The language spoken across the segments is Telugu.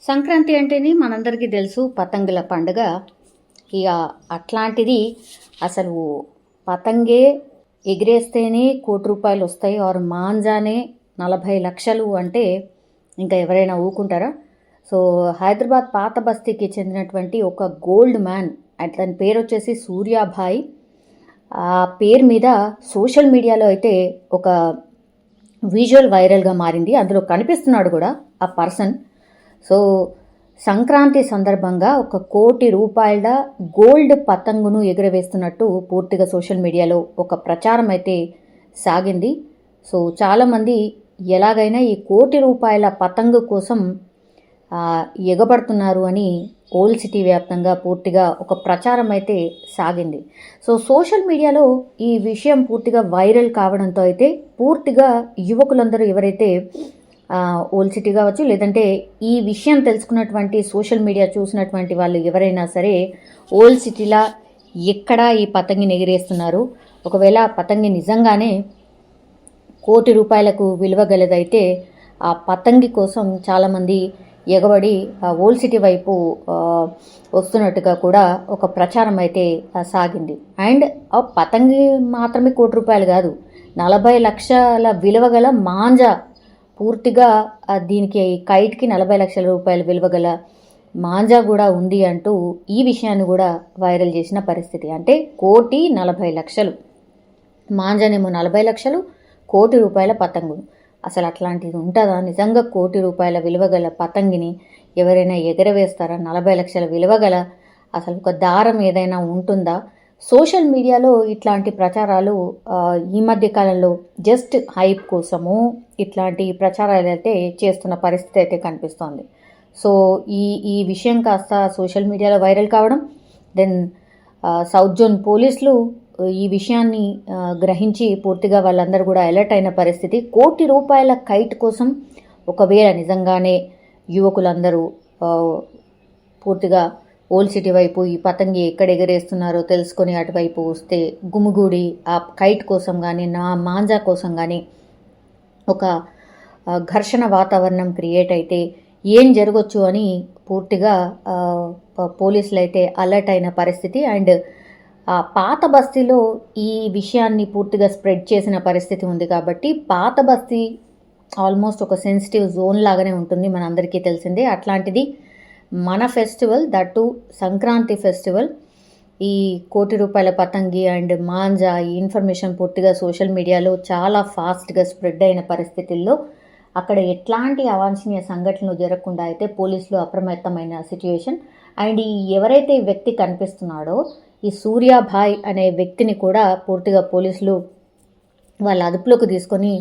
సంక్రాంతి అంటేనే మనందరికీ తెలుసు పతంగుల పండుగ. ఇక అట్లాంటిది అసలు పతంగే ఎగిరేస్తేనే ₹1,00,00,000 వస్తాయి ఆర్ మాంజానే 40 లక్షలు అంటే ఇంకా ఎవరైనా ఊరుకుంటారా? సో హైదరాబాద్ పాత బస్తీకి చెందినటువంటి ఒక గోల్డ్ మ్యాన్, అతని పేరు వచ్చేసి సూర్యాభాయ్. ఆ పేరు మీద సోషల్ మీడియాలో అయితే ఒక విజువల్ వైరల్గా మారింది. అందులో కనిపిస్తున్నాడు కూడా ఆ పర్సన్. సో సంక్రాంతి సందర్భంగా ₹1,00,00,000 గోల్డ్ పతంగును ఎగురవేస్తున్నట్టు పూర్తిగా సోషల్ మీడియాలో ఒక ప్రచారం అయితే సాగింది. సో చాలామంది ఎలాగైనా ఈ ₹1,00,00,000 పతంగు కోసం ఎగబడుతున్నారు అని ఓల్డ్ సిటీ వ్యాప్తంగా పూర్తిగా ఒక ప్రచారం అయితే సాగింది. సో సోషల్ మీడియాలో ఈ విషయం పూర్తిగా వైరల్ కావడంతో అయితే పూర్తిగా యువకులందరూ ఎవరైతే ఓల్డ్ సిటీ కావచ్చు, లేదంటే ఈ విషయం తెలుసుకున్నటువంటి సోషల్ మీడియా చూసినటువంటి వాళ్ళు ఎవరైనా సరే ఓల్డ్ సిటీలా ఎక్కడ ఈ పతంగిని ఎగిరేస్తున్నారు, ఒకవేళ పతంగి నిజంగానే ₹1,00,00,000 విలువ గలదైతే ఆ పతంగి కోసం చాలామంది ఎగబడి ఓల్డ్ సిటీ వైపు వస్తున్నట్టుగా కూడా ఒక ప్రచారం అయితే సాగింది. అండ్ ఆ పతంగి మాత్రమే ₹1,00,00,000 కాదు, 40 లక్షల విలువ గల మాంజా, పూర్తిగా దీనికి కైట్కి ₹40 లక్షల విలువ గల మాంజా కూడా ఉంది అంటూ ఈ విషయాన్ని కూడా వైరల్ చేసిన పరిస్థితి. అంటే ₹1,40,00,000 మాంజానేమో 40 లక్షలు, ₹1,00,00,000 పతంగు. అసలు అట్లాంటిది ఉంటుందా? నిజంగా ₹1,00,00,000 విలువ గల పతంగిని ఎవరైనా ఎగరవేస్తారా? 40 లక్షల విలువ గల అసలు ఒక దారం ఏదైనా ఉంటుందా? సోషల్ మీడియాలో ఇట్లాంటి ప్రచారాలు ఈ మధ్య కాలంలో జస్ట్ హైప్ కోసము ఇట్లాంటి ప్రచారాలు అయితే చేస్తున్న పరిస్థితి అయితే కనిపిస్తోంది. సో ఈ విషయం కాస్త సోషల్ మీడియాలో వైరల్ కావడం, దెన్ సౌత్ జోన్ పోలీసులు ఈ విషయాన్ని గ్రహించి పూర్తిగా వాళ్ళందరూ కూడా అలర్ట్ అయిన పరిస్థితి. ₹1,00,00,000 కైట్ కోసం ఒకవేళ నిజంగానే యువకులందరూ పూర్తిగా ఓల్డ్ సిటీ వైపు ఈ పతంగి ఎక్కడ ఎగరేస్తున్నారో తెలుసుకొని అటువైపు వస్తే గుమిగూడి ఆ కైట్ కోసం కానీ మాంజా కోసం కానీ ఒక ఘర్షణ వాతావరణం క్రియేట్ అయితే ఏం జరగచ్చు అని పూర్తిగా పోలీసులు అయితే అలర్ట్ అయిన పరిస్థితి. అండ్ ఆ పాత బస్తీలో ఈ విషయాన్ని పూర్తిగా స్ప్రెడ్ చేసిన పరిస్థితి ఉంది కాబట్టి పాత బస్తీ ఆల్మోస్ట్ ఒక సెన్సిటివ్ జోన్ లాగానే ఉంటుంది, మనందరికీ తెలిసిందే. అట్లాంటిది మన ఫెస్టివల్, దట్టు సంక్రాంతి ఫెస్టివల్, ఈ ₹1,00,00,000 పతంగి అండ్ మాంజా ఈ ఇన్ఫర్మేషన్ పూర్తిగా సోషల్ మీడియాలో చాలా ఫాస్ట్గా స్ప్రెడ్ అయిన పరిస్థితుల్లో అక్కడ ఎట్లాంటి అవాంఛనీయ సంఘటనలు జరగకుండా అయితే పోలీసులు అప్రమత్తమైన సిచ్యువేషన్. అండ్ ఎవరైతే ఈ వ్యక్తి కనిపిస్తున్నాడో ఈ సూర్యాభాయ్ అనే వ్యక్తిని కూడా పూర్తిగా పోలీసులు వాళ్ళ అదుపులోకి తీసుకొని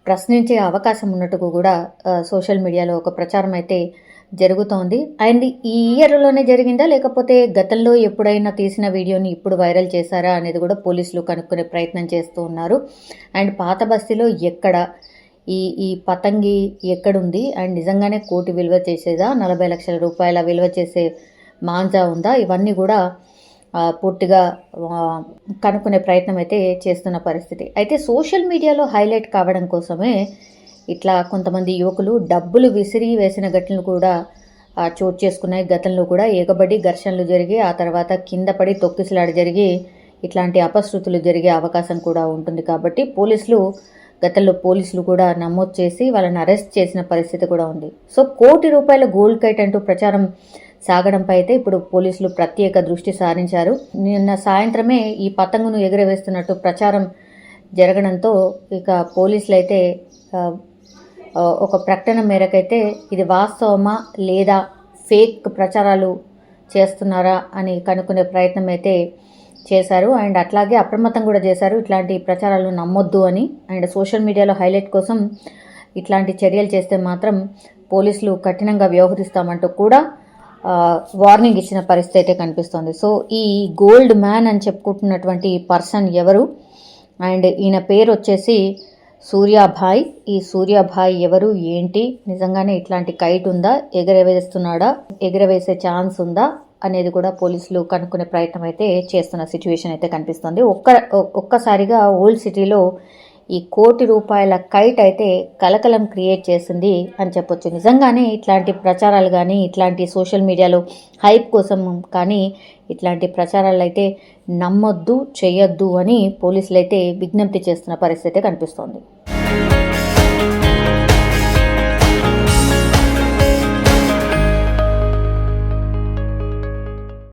ప్రశ్నించే అవకాశం ఉన్నట్టుగా కూడా సోషల్ మీడియాలో ఒక ప్రచారం అయితే జరుగుతోంది. అండ్ ఈ ఇయర్లోనే జరిగిందా లేకపోతే గతంలో ఎప్పుడైనా తీసిన వీడియోని ఇప్పుడు వైరల్ చేశారా అనేది కూడా పోలీసులు కనుక్కునే ప్రయత్నం చేస్తూ ఉన్నారు. అండ్ పాత బస్తీలో ఎక్కడ ఈ పతంగి ఎక్కడుంది, అండ్ నిజంగానే ₹1,00,00,000 విలువ చేసేదా, ₹40 లక్షల విలువ చేసే మాంజా ఉందా, ఇవన్నీ కూడా పూర్తిగా కనుక్కునే ప్రయత్నం అయితే చేస్తున్న పరిస్థితి. అయితే సోషల్ మీడియాలో హైలైట్ కావడం కోసమే ఇట్లా కొంతమంది యువకులు డబ్బులు విసిరి వేసిన ఘటనలు కూడా చోటు చేసుకున్నాయి. గతంలో కూడా ఎగబడి ఘర్షణలు జరిగి ఆ తర్వాత కింద పడి తొక్కిసలాట జరిగి ఇట్లాంటి అపశృతులు జరిగే అవకాశం కూడా ఉంటుంది. కాబట్టి గతంలో పోలీసులు కూడా నమోదు చేసి వాళ్ళని అరెస్ట్ చేసిన పరిస్థితి కూడా ఉంది. సో ₹1,00,00,000 గోల్డ్ కైట్ అంటూ ప్రచారం సాగడంపై అయితే ఇప్పుడు పోలీసులు ప్రత్యేక దృష్టి సారించారు. నిన్న సాయంత్రమే ఈ పతంగును ఎగురవేస్తున్నట్టు ప్రచారం జరగడంతో ఇక పోలీసులు అయితే ఒక ప్రకటన మేరకైతే ఇది వాస్తవమా లేదా ఫేక్ ప్రచారాలు చేస్తున్నారా అని కనుక్కునే ప్రయత్నం అయితే చేశారు. అండ్ అట్లాగే అప్రమత్తం కూడా చేశారు, ఇట్లాంటి ప్రచారాలు నమ్మొద్దు అని. అండ్ సోషల్ మీడియాలో హైలైట్ కోసం ఇట్లాంటి చర్యలు చేస్తే మాత్రం పోలీసులు కఠినంగా వ్యవహరిస్తామంటూ కూడా వార్నింగ్ ఇచ్చిన పరిస్థితి అయితే కనిపిస్తోంది. సో ఈ గోల్డ్ మ్యాన్ అని చెప్పుకుంటున్నటువంటి పర్సన్ ఎవరు, అండ్ ఈయన పేరు వచ్చేసి సూర్యాభాయ్. ఈ సూర్యాభాయ్ ఎవరు, ఏంటి, నిజంగానే ఇట్లాంటి కైట్ ఉందా, ఎగరవేస్తున్నాడా, ఎగరవేసే ఛాన్స్ ఉందా అనేది కూడా పోలీసులు కనుక్కునే ప్రయత్నం అయితే చేస్తున్న సిచ్యువేషన్ అయితే కనిపిస్తుంది. ఒక్కసారిగా ఓల్డ్ సిటీలో ఈ ₹1,00,00,000 కైట్ అయితే కలకలం క్రియేట్ చేసింది అని చెప్పొచ్చు. నిజంగానే ఇట్లాంటి ప్రచారాలు కానీ, ఇట్లాంటి సోషల్ మీడియాలో హైప్ కోసం కానీ ఇట్లాంటి ప్రచారాలు అయితే నమ్మొద్దు, చేయొద్దు అని పోలీసులు అయితే విజ్ఞప్తి చేస్తున్న పరిస్థితి కనిపిస్తోంది.